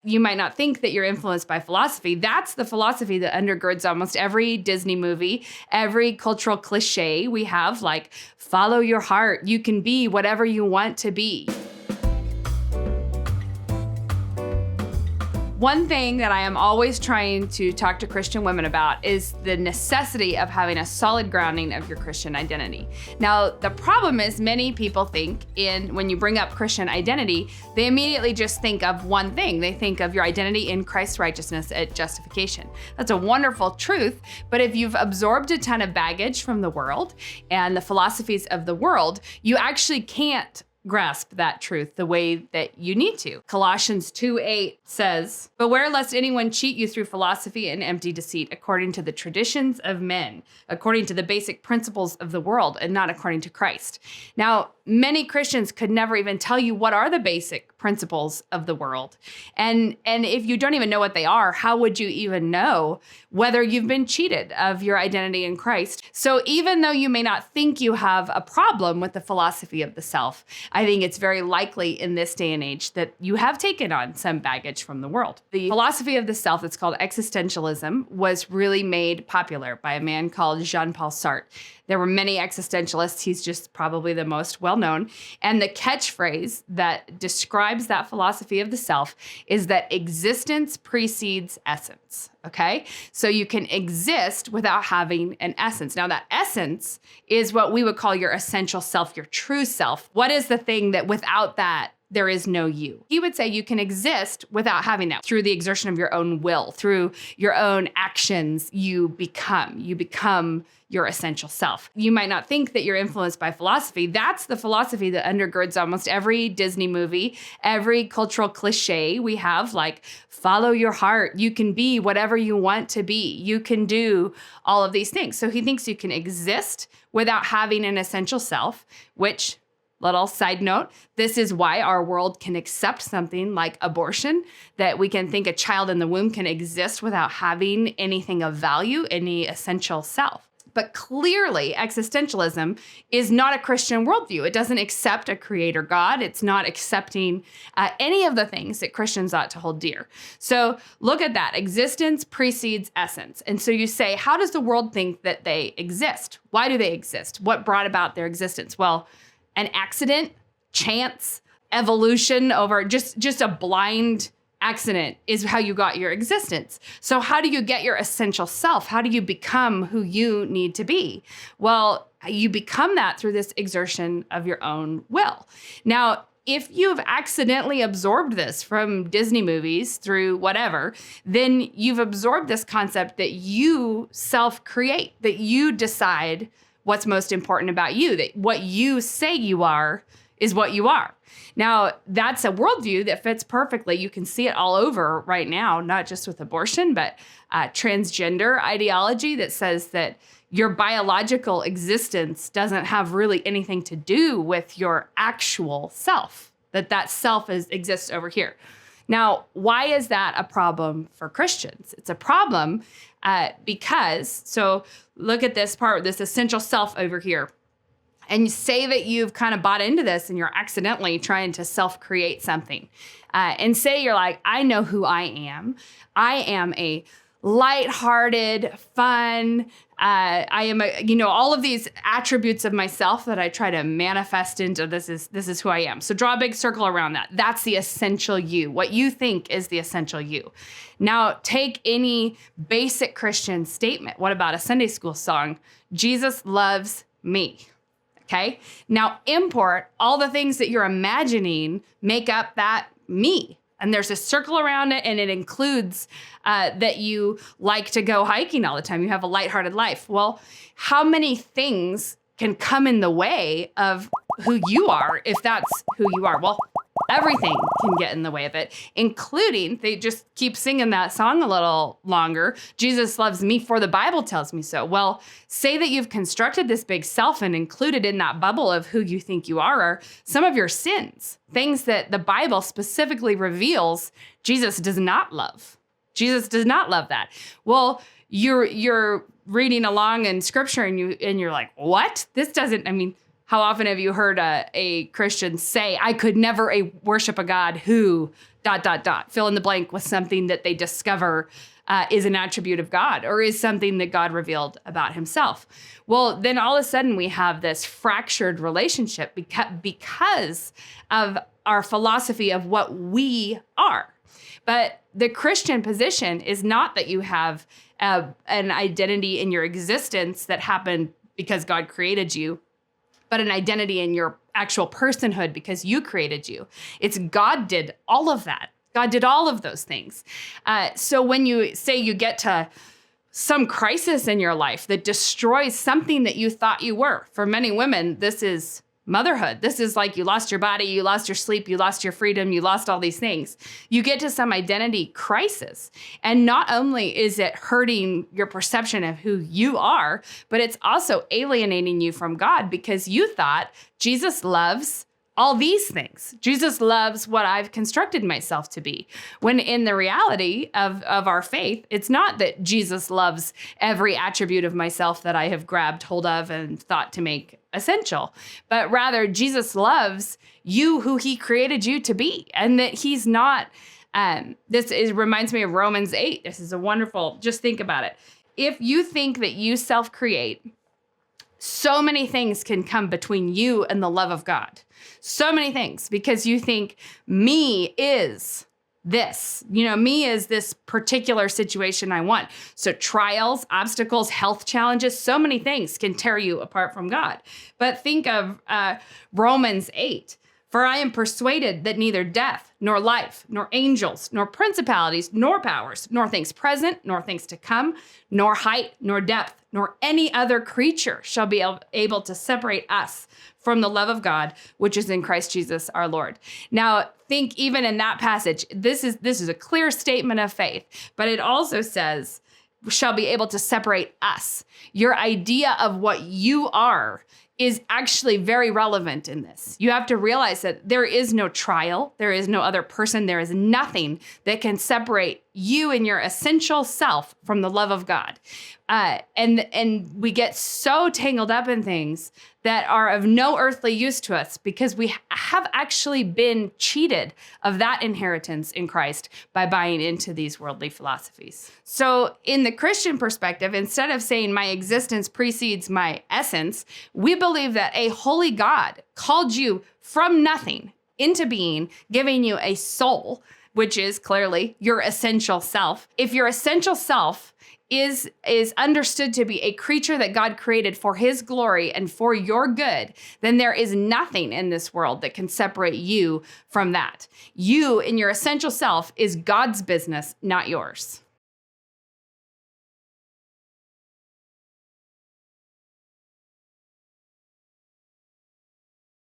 you might not think that you're influenced by philosophy. That's the philosophy that undergirds almost every Disney movie, every cultural cliche we have, like follow your heart. You can be whatever you want to be. One thing that I am always trying to talk to Christian women about is the necessity of having a solid grounding of your Christian identity. Now, the problem is many people think when you bring up Christian identity, they immediately just think of one thing. They think of your identity in Christ's righteousness at justification. That's a wonderful truth, but if you've absorbed a ton of baggage from the world and the philosophies of the world, you actually can't grasp that truth the way that you need to. Colossians 2:8 says, "Beware lest anyone cheat you through philosophy and empty deceit, according to the traditions of men, according to the basic principles of the world, and not according to Christ." Now, many Christians could never even tell you what are the basic principles of the world. And if you don't even know what they are, how would you even know whether you've been cheated of your identity in Christ? So even though you may not think you have a problem with the philosophy of the self, I think it's very likely in this day and age that you have taken on some baggage from the world. The philosophy of the self, that's called existentialism, was really made popular by a man called Jean-Paul Sartre. There were many existentialists. He's just probably the most well-known. And the catchphrase that describes that philosophy of the self is that existence precedes essence, okay? So you can exist without having an essence. Now, that essence is what we would call your essential self, your true self. What is the thing that without that, there is no you? He would say you can exist without having that through the exertion of your own will, through your own actions. You become your essential self. You might not think that you're influenced by philosophy. That's the philosophy that undergirds almost every Disney movie, every cultural cliche we have, like follow your heart. You can be whatever you want to be. You can do all of these things. So he thinks you can exist without having an essential self, which, little side note, this is why our world can accept something like abortion, that we can think a child in the womb can exist without having anything of value, any essential self. But clearly, existentialism is not a Christian worldview. It doesn't accept a creator God. It's not accepting any of the things that Christians ought to hold dear. So look at that. Existence precedes essence. And so you say, how does the world think that they exist? Why do they exist? What brought about their existence? Well, an accident, chance, evolution over just a blind accident is how you got your existence. So how do you get your essential self? How do you become who you need to be? Well, you become that through this exertion of your own will. Now, if you've accidentally absorbed this from Disney movies through whatever, then you've absorbed this concept that you self-create, that you decide what's most important about you, that what you say you are is what you are. Now, that's a worldview that fits perfectly. You can see it all over right now, not just with abortion, but transgender ideology that says that your biological existence doesn't have really anything to do with your actual self, that self exists over here. Now, why is that a problem for Christians? It's a problem because, so look at this part, this essential self over here. And you say that you've kind of bought into this and you're accidentally trying to self-create something. And say you're like, I know who I am. I am a lighthearted, fun, I am all of these attributes of myself that I try to manifest into this is who I am. So draw a big circle around that. That's the essential you. What you think is the essential you. Now take any basic Christian statement. What about a Sunday school song? Jesus loves me. Okay. Now import all the things that you're imagining make up that me. And there's a circle around it, and it includes that you like to go hiking all the time. You have a lighthearted life. Well, how many things can come in the way of who you are if that's who you are? Well, everything can get in the way of it, including, they just keep singing that song a little longer, Jesus loves me for the Bible tells me so. Well, say that you've constructed this big self, and included in that bubble of who you think you are some of your sins, things that the Bible specifically reveals Jesus does not love. Jesus does not love that. Well, you're reading along in scripture and you're like, what? This doesn't, how often have you heard a Christian say, I could never worship a God who ... fill in the blank with something that they discover is an attribute of God or is something that God revealed about himself. Well, then all of a sudden we have this fractured relationship because of our philosophy of what we are. But the Christian position is not that you have an identity in your existence that happened because God created you, but an identity in your actual personhood because you created you. It's God did all of that. God did all of those things. So when you say you get to some crisis in your life that destroys something that you thought you were, for many women, this is motherhood. This is like you lost your body, you lost your sleep, you lost your freedom, you lost all these things. You get to some identity crisis. And not only is it hurting your perception of who you are, but it's also alienating you from God because you thought Jesus loves all these things. Jesus loves what I've constructed myself to be. When in the reality of our faith, it's not that Jesus loves every attribute of myself that I have grabbed hold of and thought to make essential, but rather Jesus loves you who he created you to be. And that he's not, reminds me of Romans 8. This is a wonderful, just think about it. If you think that you self-create, so many things can come between you and the love of God. So many things, because you think me is this, me is this particular situation I want. So trials, obstacles, health challenges, so many things can tear you apart from God. But think of Romans 8. For I am persuaded that neither death, nor life, nor angels, nor principalities, nor powers, nor things present, nor things to come, nor height, nor depth, nor any other creature shall be able to separate us from the love of God, which is in Christ Jesus our Lord. Now, think even in that passage, this is a clear statement of faith, but it also says, shall be able to separate us. Your idea of what you are is actually very relevant in this. You have to realize that there is no trial, there is no other person, there is nothing that can separate you and your essential self from the love of God. And we get so tangled up in things that are of no earthly use to us because we have actually been cheated of that inheritance in Christ by buying into these worldly philosophies. So in the Christian perspective, instead of saying my existence precedes my essence, we believe that a holy God called you from nothing into being, giving you a soul, which is clearly your essential self. If your essential self is understood to be a creature that God created for his glory and for your good, then there is nothing in this world that can separate you from that. You in your essential self is God's business, not yours.